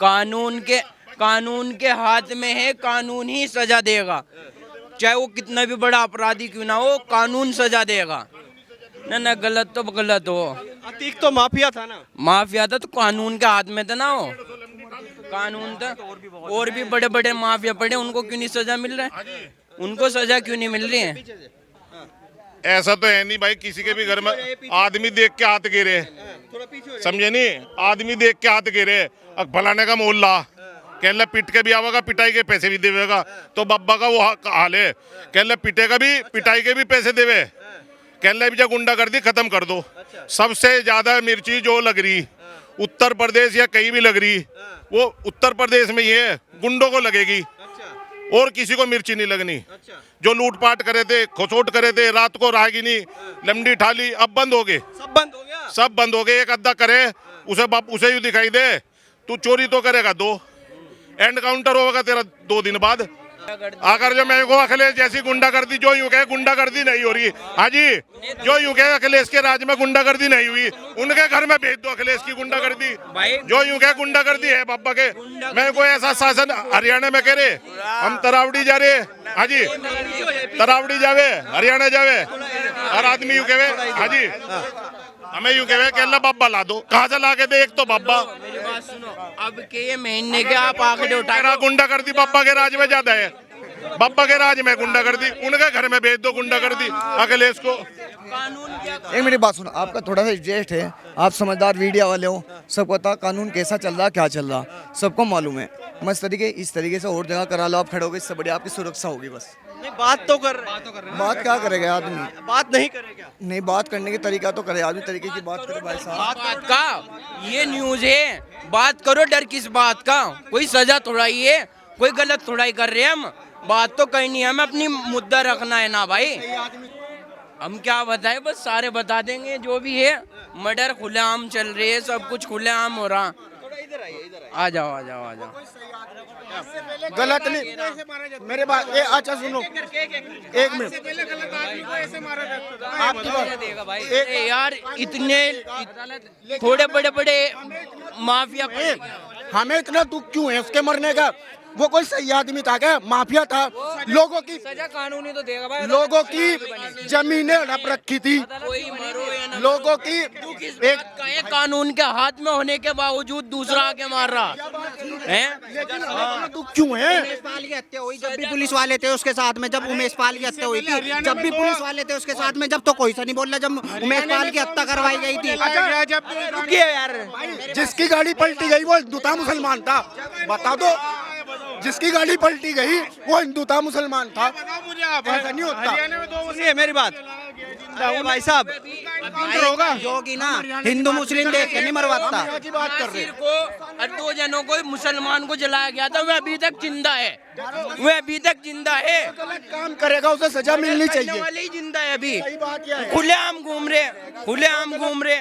कानून के हाथ में है, कानून ही सजा देगा, चाहे वो कितना भी बड़ा अपराधी क्यों ना हो, कानून सजा देगा। ना गलत तो गलत हो। अतीक तो माफिया था ना, माफिया था तो कानून के हाथ में था ना वो, कानून था। और भी बड़े बड़े माफिया पड़े, उनको क्यों नहीं सजा मिल रहा है? उनको सजा क्यों नहीं मिल रही है? ऐसा तो है नहीं भाई, किसी के भी घर में आदमी देख के हाथ गिरे, समझे नहीं, आदमी देख के हाथ गिरे। अब फलाने का मोहल्ला कहले पिट के भी आवेगा, पिटाई के पैसे भी देवेगा, तो बब्बा का वो हाल है, कहले पिटेगा भी, पिटाई के भी पैसे देवे, कहले भी गुंडागर्दी खत्म कर दो। सबसे ज्यादा मिर्ची जो लग रही उत्तर प्रदेश या कहीं भी लग रही, वो उत्तर प्रदेश में ही है, गुंडों को लगेगी, और किसी को मिर्ची नहीं लगनी। जो लूटपाट करे थे, खसोट करे थे, रात को राहगिनी लमडी ठाली, अब बंद हो गए, सब बंद हो गया। सब बंद हो गए। एक अद्धा करे उसे बाप उसे ही दिखाई दे, तू चोरी तो करेगा, दो एंड काउंटर होगा तेरा 2 दिन बाद। अगर जो मैं को अखिलेश जैसी गुंडागर्दी, जो यूं कहे गुंडागर्दी नहीं हो रही, हाँ जी, जो यूं कहे अखिलेश के राज में गुंडागर्दी नहीं हुई, उनके घर में भेज दो अखिलेश की गुंडागर्दी। जो यूं कहे गुंडागर्दी है बाबा के, मैं को ऐसा शासन हरियाणा में करे, हम तरावड़ी जा रहे, हाँ जी, तरावड़ी जावे, हरियाणा जावे, हर आदमी यूं कहे, हाँ जी, हमें यूं कहे कहला बाबा ला दो, कहाँ से ला के दे? एक तो बाबा, मेरी बात सुनो, अब के ये महीने के आप आंकड़े उठा, गुंडागर्दी बाबा के राज में ज्यादा है, बाबा के राज में गुंडागर्दी, उनके घर में भेज दो गुंडागर्दी अखिलेश को। एक मेरी बात सुनो, आपका थोड़ा सा ज्येष्ठ है, आप समझदार मीडिया वाले हो, सबको पता कानून कैसा चल रहा, क्या चल रहा, सबको मालूम है। मस्त इस तरीके से और जगह करा लो, आप खड़े हो गए, इससे बढ़िया आपकी सुरक्षा होगी। बस नहीं, बात तो कर रहे, बात क्या करेगा आदमी? बात नहीं करेगा। नहीं, बात करने की तरीका तो करे आदमी, तरीके की बात करे भाई साहब। बात का ये न्यूज है, बात करो, डर किस बात का? कोई सजा थोड़ा ही है, कोई गलत थोड़ा ही कर रहे हैं हम, बात तो कहीं नहीं है, हमें अपनी मुद्दा रखना है ना भाई। हम क्या बताएं, बस सारे बता देंगे जो भी है। मर्डर खुलेआम चल रही है, सब कुछ खुलेआम हो रहा। आ जाओ आ जाओ आ जाओ। गलत नहीं, मेरे बात अच्छा सुनो, एक मिनट आपकी यार, इतने थोड़े बड़े बड़े माफिया, हमें इतना दुख क्यों है उसके मरने का? वो कोई सही आदमी था क्या? माफिया था, लोगों की सजा कानूनी तो देगा भाई, लोगों की जमीनें हड़प रखी थी, कोई मरो या ना, लोगों की एक कानून के हाथ में होने के बावजूद दूसरा आके मार रहा है। दुख क्यों है? उमेश पाल की हत्या हुई, जब भी पुलिस वाले थे उसके साथ में, जब उमेश पाल की हत्या हुई थी, जब भी पुलिस वाले थे उसके साथ में, जब तो कोई सा नहीं बोल रहा, जब उमेश पाल की हत्या करवाई गई थी। रुकिए यार, जिसकी गाड़ी पलटी गई वो हिंदू था, मुसलमान था? बता दो, जिसकी गाड़ी पलटी गई वो हिंदू था, मुसलमान था? ऐसा नहीं होता। सुनिए मेरी बात, भाई साहब, होगा योगी ना हिंदू मुस्लिम देख के नहीं मरवाता। की बात कर रहे नासिर को और 2 जनों को, मुसलमान को जलाया गया था, वह अभी तक जिंदा है, वह अभी तक जिंदा है। गलत काम करेगा उसे सजा मिलनी करने चाहिए। वाले ही जिंदा है अभी, सही बात यह है। खुलेआम घूम रहे, खुलेआम घूम रहे।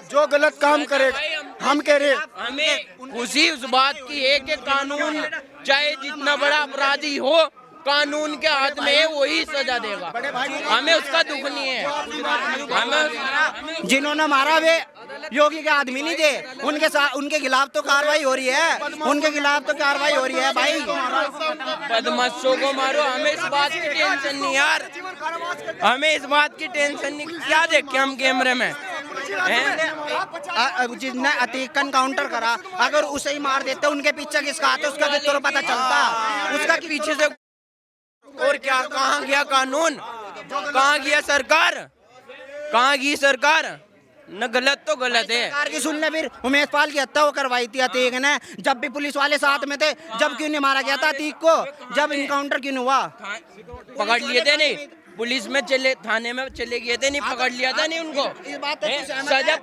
जो गलत काम करेगा, हम कह रहे हमें खुशी उस बात की है कि कानून चाहे जितना बड़ा अपराधी हो, कानून के हाथ में है, वही सजा देगा। हमें उसका दुख नहीं है। हमें जिन्होंने मारा वे योगी के आदमी नहीं थे, उनके साथ उनके खिलाफ तो कार्रवाई हो रही है, उनके खिलाफ तो कार्रवाई हो रही है भाई। बदमाशों को मारो, हमें इस बात की टेंशन नहीं यार, हमें इस बात की टेंशन नहीं। क्या देखे हम कैमरे में जिसने अतीक का काउंटर करा, अगर उसे ही मार देते, उनके पीछे किसका हाथ है उसका तो पता चलता, उसका पीछे से। और क्या, कहाँ गया कानून, कहाँ गया सरकार, कहाँ गई सरकार? न गलत तो गलत है। सरकार की सुनने, फिर उमेश पाल की हत्या वो करवाई थी अतीक ने, जब भी पुलिस वाले साथ में थे, जब क्यों नहीं मारा गया था अतीक को? जब इनकाउंटर क्यों नहीं हुआ? पकड़ लिए थे नहीं, पुलिस में चले, थाने में चले गए थे नहीं, पकड़ लिया था नहीं उनको। सजा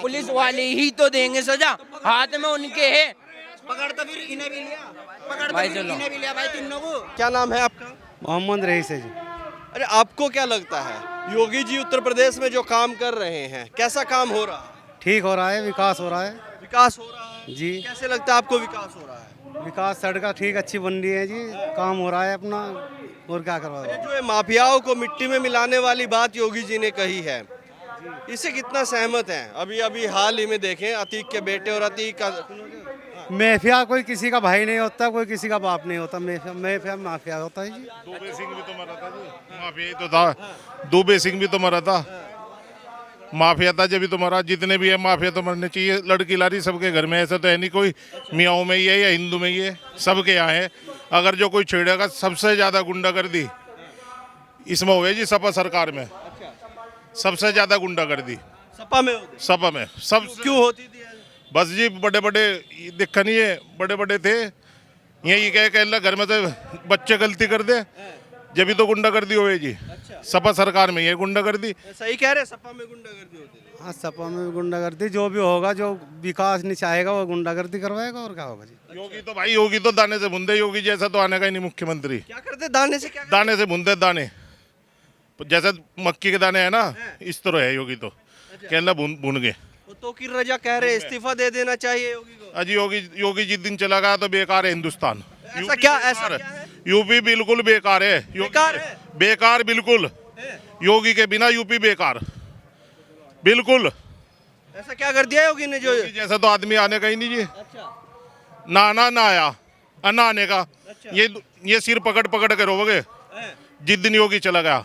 पुलिस वाले ही तो देंगे सजा, हाथ में उनके है। पकड़ तो फिर इन्हें भी लिया, पकड़ भाई तो फिर चलो। इन्हें भी लिया भाई, तीनों को। क्या नाम है आपका? मोहम्मद रईस है जी। अरे आपको क्या लगता है, योगी जी उत्तर प्रदेश में जो काम कर रहे हैं, कैसा काम हो रहा है? ठीक हो रहा है, विकास हो रहा है विकास हो रहा है जी। कैसे लगता है आपको विकास हो रहा है? विकास सड़का ठीक अच्छी बन रही है जी, काम हो रहा है अपना, और क्या करवा। जो ये माफियाओं को मिट्टी में मिलाने वाली बात योगी जी ने कही है, इससे कितना सहमत हैं? अभी हाल ही में देखें, अतीक के बेटे और अतीक का माफिया कोई किसी का भाई नहीं होता, कोई किसी का बाप नहीं होता। माफिया माफिया होता है जी। दुबे सिंह भी तो मरा था जी, माफिया ही तो था। दुबे सिंह भी तो मरा था, माफिया था जब भी तो मरा। जितने भी है माफिया तो मरने चाहिए। लड़की लारी सबके घर में, ऐसा तो है नहीं कोई मियाओं में ही है या हिंदू में ही है, सबके यहाँ है। अगर जो कोई छेड़ेगा, सबसे ज्यादा गुंडागर्दी इसमें हुए जी सपा सरकार में, सबसे ज्यादा गुंडागर्दी सपा में होती? सपा में। सब क्यों होती थी? बस जी बड़े बड़े दिक्कत नहीं है, बड़े बड़े थे यही कह घर में तो बच्चे गलती कर दे जब भी तो गुंडागर्दी होए जी। सपा सरकार में ये गुंडागर्दी। सही कह रहे, सपा में गुंडागर्दी होती थी। हाँ, सपा में गुंडागर्दी जो भी होगा, जो विकास नहीं चाहेगा वो गुंडागर्दी करवाएगा, और क्या होगा जी। योगी तो भाई, योगी तो दाने से बुंदे, योगी जैसा तो आने का ही नहीं मुख्यमंत्री। क्या करते दाने से? क्या करते? दाने से बुनते दाने, जैसे मक्की के दाने है ना, इस तरह है योगी तो। कहना बुन गए। वो तोकीर रजा कह रहे इस्तीफा दे देना चाहिए योगी को। अजी योगी जिस दिन चला गया तो बेकार है हिंदुस्तान। ऐसा क्या है? यूपी बिल्कुल बेकार है। बेकार है? बेकार बिल्कुल। योगी के बिना यूपी बेकार बिल्कुल। ऐसा क्या कर दिया योगी ने जो? योगी जैसा तो आदमी आने का ही नहीं जी। ना आया ना आने का। ये सिर पकड़ पकड़ के रोगे जिस दिन योगी चला गया,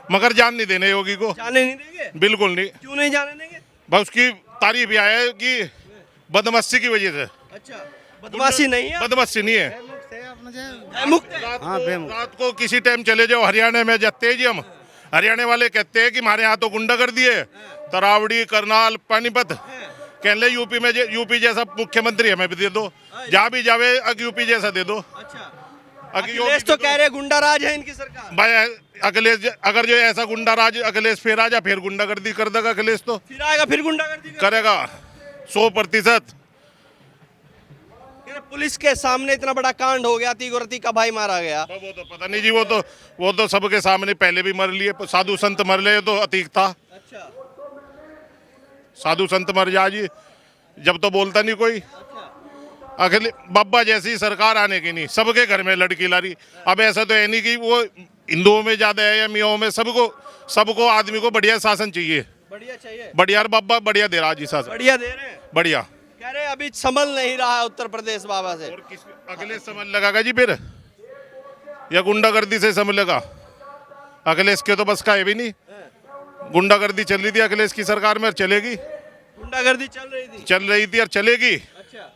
मगर जान नहीं देने योगी को। जाने नहीं देंगे? बिल्कुल नहीं। क्यों नहीं जाने देंगे? बस उसकी तारीफ यह है कि बदमाशी की वजह से। अच्छा, बदमाशी नहीं है? बदमाशी नहीं है। मुक्त हाँ, बेमुक्त। रात को किसी टाइम चले जाओ, हरियाणा में जाते हैं जी हम, हरियाणा वाले कहते हैं कि हमारे यहाँ तो गुंडा कर दिए, तरावड़ी, करनाल, पानीपत। कह ले यूपी जैसा मुख्यमंत्री हमें भी दे दो, जहाँ भी जावे यूपी जैसा दे दो। अखिलेश तो कह रहे गुंडा राज है इनकी सरकार। भाई अखिलेश, अगर जो ऐसा गुंडा राज अखिलेश फिर आ जा, फिर गुंडागर्दी कर देगा अखिलेश तो। फिर आएगा, फिर गुंडागर्दी करेगा 100%। पुलिस के सामने इतना बड़ा कांड हो गया, तीगोरती का भाई मारा गया। वो तो पता नहीं जी, वो तो सबके सामने पहले भी मर लिए। साधु संत मर ले तो अतीक था। अच्छा, साधु संत मर जा जी, जब तो बोलता नहीं कोई। अखिल बाबा जैसी सरकार आने की नहीं, सबके घर में लड़की लारी। अब ऐसा तो है नहीं कि वो हिंदुओं में ज्यादा है या मियाओं में, सबको आदमी को बढ़िया शासन चाहिए। बढ़िया चाहिए। बढ़िया बाबा बढ़िया दे रहा जी शासन, बढ़िया दे रहे हैं। बढ़िया। कह रहे अभी संभल नहीं रहा है उत्तर प्रदेश बाबा से। और अखिलेश समझ लगागा जी फिर, या गुंडागर्दी से समझ लगा? अखिलेश के तो बस का है भी नहीं। गुंडागर्दी चल रही थी अखिलेश की सरकार में, और चलेगी। गुंडागर्दी चल रही थी और चलेगी। अच्छा,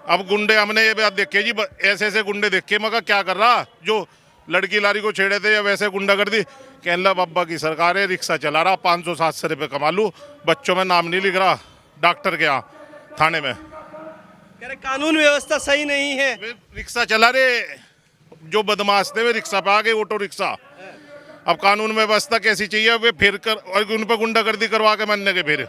अब गुंडे हमने ये बात देखे जी, ऐसे ऐसे गुंडे देखे, मगर क्या कर रहा जो लड़की लारी को छेड़े थे या वैसे गुंडागर्दी। कहला बाबा की सरकार है, रिक्शा चला रहा, 500-700 रुपये कमा लूँ, बच्चों में नाम नहीं लिख रहा डॉक्टर के यहाँ थाने में। कह रहे कानून व्यवस्था सही नहीं है। वे रिक्शा चला रहे, जो बदमाश थे वे रिक्शा पे आ गए, ऑटो रिक्शा। अब कानून में व्यवस्था कैसी चाहिए? वे फिर कर और उन पर गुंडागर्दी करवा के मानने के फिर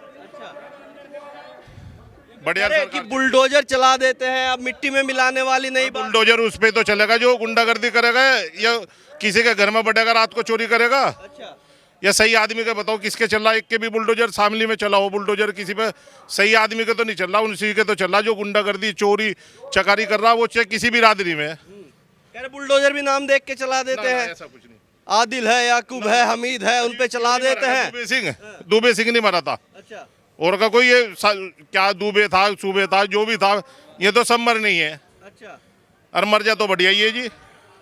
बढ़िया अरे कि बुलडोजर चला देते हैं, अब मिट्टी में मिलाने वाली नहीं बात। बुलडोजर उस पे तो चलेगा जो गुंडागर्दी करेगा, या किसी के घर में बढ़ेगा रात को चोरी करेगा। अच्छा, या सही आदमी का बताओ किसके चल रहा है? एक के भी बुलडोजर शामली में चला हो बुलडोजर, किसी पे सही आदमी के तो नहीं चल रहा, उसी के तो चल रहा जो गुंडागर्दी चोरी चकारी कर रहा, वो चाहे किसी भी रादरी में। कह रहे बुलडोजर भी नाम देख के चला देते हैं। ऐसा कुछ नहीं। आदिल है, याकूब है, हमीद है, उन पे चला देते हैं। दुबे सिंह नहीं मरा था, अच्छा, और का कोई ये क्या दुबे था, सूबे था, जो भी था, ये तो सब मर नहीं है। अच्छा, और मर जा तो बढ़िया ही है जी।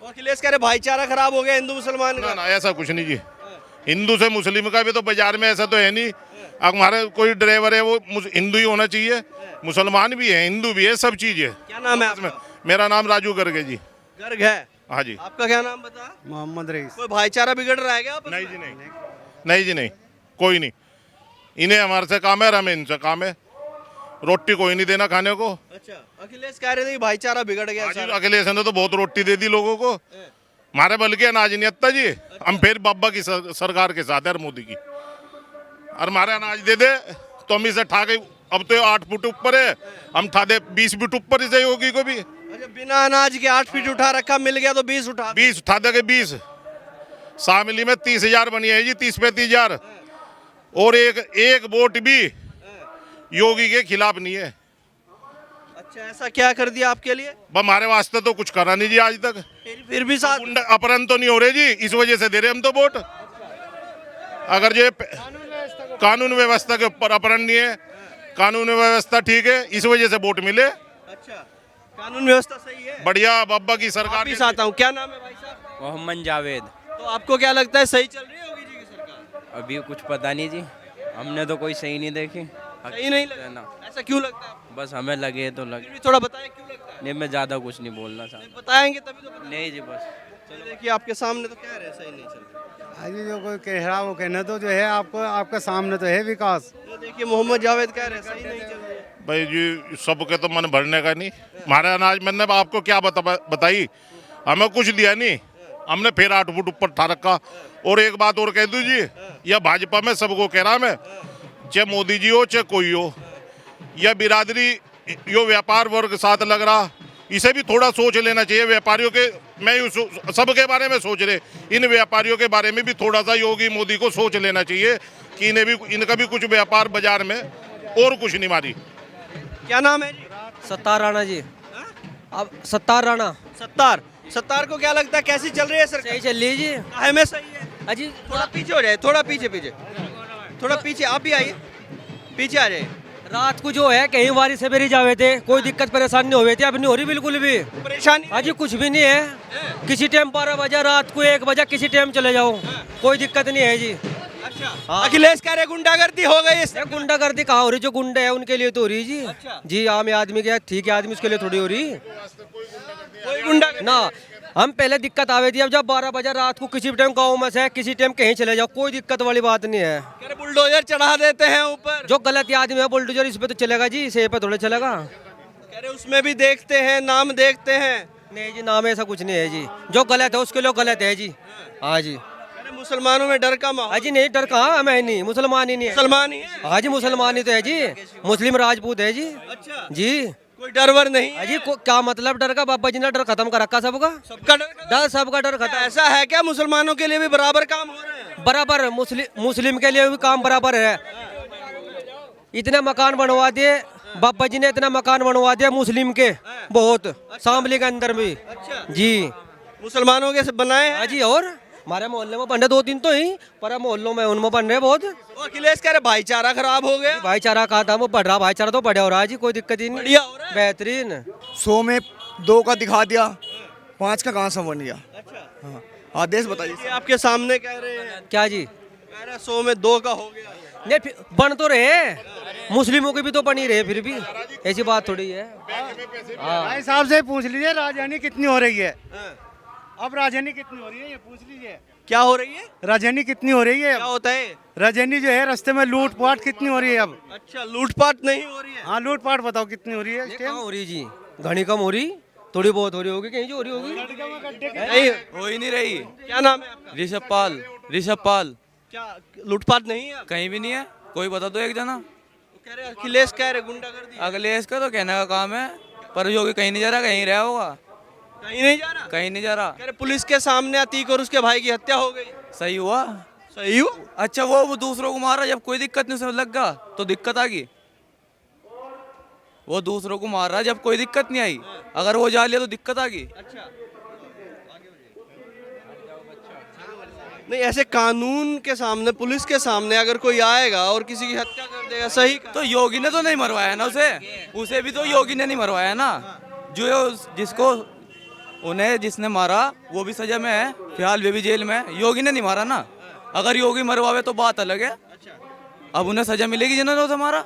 अखिलेश कह रहे भाईचारा खराब हो गया हिंदू मुसलमान ना का। ना, ऐसा कुछ नहीं जी। हिंदू से मुस्लिम का भी तो बाजार में ऐसा तो है नहीं। अब हमारे कोई ड्राइवर है वो हिंदू ही होना चाहिए, मुसलमान भी है, हिंदू भी है, सब चीज है। क्या नाम है आपका? मेरा नाम राजू गर्ग है जी। गर्ग है? हाँ जी। आपका क्या नाम बता? मोहम्मद रईस। कोई भाईचारा बिगड़ रहा है क्या आपस में? नहीं जी नहीं, नहीं जी नहीं, कोई नहीं। इन्हें हमारे से काम है और हमें इनसे काम है। रोटी कोई नहीं देना खाने को। अच्छा, अखिलेश कह रहे थे कि भाईचारा बिगड़ गया सारा। अखिलेश ने तो बहुत रोटी दे दी लोगों को, हमारे बल्कि अनाज नहीं आता जी। हम फिर बाबा की सरकार के साथ है, और मोदी की। और हमारे अनाज दे दे तो हम इसे ठा के, अब तो 8 फुट ऊपर है, हम ठा दे 20 फुट ऊपर इसे योगी को भी। अच्छा, बिना अनाज के 8 फीट उठा रखा, मिल गया तो 20 उठा। 20 उठा देंगे 20। शामिली में 30,000 बनी है जी, 30-35,000। और एक वोट भी योगी के खिलाफ नहीं है। अच्छा, ऐसा क्या कर दिया आपके लिए? हमारे वास्ते तो कुछ करा नहीं जी आज तक। फिर भी साथ अपहरण तो नहीं हो रहे जी, इस वजह से दे रहे हम तो वोट। अगर जो कानून व्यवस्था के ऊपर अपहरण नहीं है, कानून व्यवस्था ठीक है, इस वजह से वोट मिले। अच्छा, कानून व्यवस्था सही है? बढ़िया बाबा की सरकार वापिस आता हूँ, क्या नाम है भाई साहब? मोहम्मद जावेद। तो आपको क्या लगता है सही चल रही है योगी जी की सरकार? अभी कुछ पता नहीं जी, हमने तो कोई सही नहीं देखी। सही नहीं लगा ना, ऐसा क्यों लगता है आपको? बस हमें लगे तो फिर लगे। भी थोड़ा बताएं क्यों लगता है? नहीं, मैं ज़्यादा कुछ नहीं बोलना चाहता। बताएंगे तभी तो पता। नहीं जी, बस चलो देखिए आपके सामने तो कह रहे हैं सही नहीं चल रहा। अजी जो कोई कह रहा वो कहने तो जो है आपको आपके सामने तो है विकास। ये देखिए मोहम्मद जावेद कह रहे हैं सही नहीं चल रही है। भाई जी सबके तो मन भरने का नहीं। हमारे अनाज मैंने आपको क्या बताई, हमें कुछ दिया नहीं, हमने फिर 8 फुट ऊपर ठा रखा। और एक बात और कह दूं जी, यह भाजपा में सबको कह रहा मैं, चाहे मोदी जी हो चाहे कोई हो, यह बिरादरी यो व्यापार वर्ग साथ लग रहा, इसे भी थोड़ा सोच लेना चाहिए। व्यापारियों के मैं सबके बारे में सोच रहे, इन व्यापारियों के बारे में भी थोड़ा सा योगी मोदी को सोच लेना चाहिए कि इन्हें भी, इनका भी कुछ व्यापार बाजार में और कुछ नहीं मारी। क्या नाम है जी? सत्तार राणा जी। अब सत्तार राणा सत्तार को क्या लगता है कैसी चल रही है सरकार? सही चल रही है जी। काहे में सही है? अजी थोड़ा पीछे हो जाए, थोड़ा पीछे थोड़ा पीछे, आप भी आइए, पीछे आ जाइए। रात को जो है कहीं बारिश से मेरी जावे थे, कोई दिक्कत परेशानी नहीं हुई थी, अब नहीं हो रही बिल्कुल भी। परेशानी अजी कुछ भी नहीं है, किसी टाइम 12 बजे, रात को 1 बजे, किसी टाइम चले जाओ, कोई दिक्कत नहीं है जी। अच्छा, अखिलेश कह रहे गुंडागर्दी हो गई इससे। गुंडागर्दी कहाँ हो रही? जो गुंडे है उनके लिए तो हो रही है जी। जी आम आदमी के ठीक है, आदमी उसके लिए थोड़ी हो रही कोई गुंडागर्दी ना। हम पहले दिक्कत आवे थी, अब जब 12 बजे रात को किसी भी टाइम गाँव में से किसी टाइम कहीं चले जाओ, कोई दिक्कत वाली बात नहीं है। कह रहे बुलडोजर चढ़ा देते हैं ऊपर। जो गलत आदमी है बुलडोजर इस पे तो चलेगा जी, इसे पे थोड़ा चलेगा। कह रहे उसमें भी देखते हैं, नाम देखते हैं। नहीं जी, नाम ऐसा कुछ नहीं है जी, जो गलत है उसके लिए गलत है जी। हाँ जी। कह रहे मुसलमानों में डर का माहौल। हाँ जी, नहीं डर कहाँ, मैं नहीं, मुसलमान ही नहीं है। मुसलमान ही है। हाँ जी, मुसलमान ही तो है जी, मुस्लिम राजपूत है जी। अच्छा, जी कोई डरवर नहीं है। हाँ जी, क्या मतलब डर का? बाबा जी ने डर खत्म कर रखा सबका, सबका डर का। डर सबका डर खत्म। ऐसा है क्या मुसलमानों के लिए भी बराबर काम हो रहे हैं? बराबर मुस्लिम के लिए भी काम बराबर है। इतने मकान बनवा दिए बाबा जी ने, इतना मकान बनवा दिया मुस्लिम के बहुत, शामली के अंदर भी। जी मुसलमानों के से बनाए हैं। हाँ जी, और हमारे मोहल्ले में बन रहे 2-3 तो ही, पर मोहल्लों में उनमें बन रहे बहुत। वो अखिलेश कह रहे भाईचारा खराब हो गया। भाईचारा कहा था, वो बढ़ रहा भाईचारा तो बढ़िया हो रहा है जी, कोई दिक्कत ही नहीं, बढ़िया हो रहा है। बेहतरीन। 100 में 2 का दिखा दिया, 5 का कहाँ से बन गया? अच्छा, हाँ, आदेश बताइए। ये आपके सामने कह रहे हैं, क्या जी? कह रहे 100 में 2 का हो गया। नहीं बन तो रहे, मुस्लिमों की भी तो बनी रहे, फिर भी ऐसी बात थोड़ी है। भाई साहब से पूछ लीजिए राजधानी कितनी हो रही है, अब राजधानी कितनी हो रही है ये पूछ लीजिए। क्या हो रही है? राजधानी कितनी हो रही है? क्या होता है? राजधानी जो है रास्ते में लूटपाट कितनी हो रही है अब? अच्छा, लूटपाट नहीं हो रही है। हाँ लूटपाट बताओ कितनी हो रही है इस ये टाइम? कहाँ हो रही जी? घनी कम हो रही, थोड़ी बहुत हो रही होगी, कहीं जो हो रही होगी। नहीं हो ही नहीं रही। क्या नाम है आपका? ऋषभ पाल क्या लूटपाट नहीं है? कहीं भी नहीं है, कोई बता दो एक जना। कह रहे अखिलेश कह रहे गुंडागर्दी। अखिलेश का तो कहने का काम है, पर योगी कहीं नहीं जा रहा, कहीं रहा होगा, कहीं नहीं जा रहा। कहीं नहीं जा रहा। कह रहे पुलिस के सामने अतीक और उसके भाई की हत्या हो गई। सही हुआ। सही हो? अच्छा वो दूसरों को मारा, जब कोई दिक्कत नहीं उसे लगा तो दिक्कत आ गई। वो दूसरों को मार रहा है जब कोई दिक्कत नहीं आई, अगर वो जा लिया तो दिक्कत आ गई। अच्छा, नहीं ऐसे कानून के सामने, पुलिस के सामने अगर कोई आएगा और किसी की हत्या कर देगा, सही तो योगी ने तो नहीं मरवाया ना उसे भी तो योगी ने नहीं मरवाया ना। जो जिसको उन्हें जिसने मारा वो भी सजा में है, फिलहाल वे भी जेल में है, योगी ने नहीं मारा ना। अगर योगी मरवावे तो बात अलग है, अब उन्हें सजा मिलेगी जिन्होंने उसे मारा।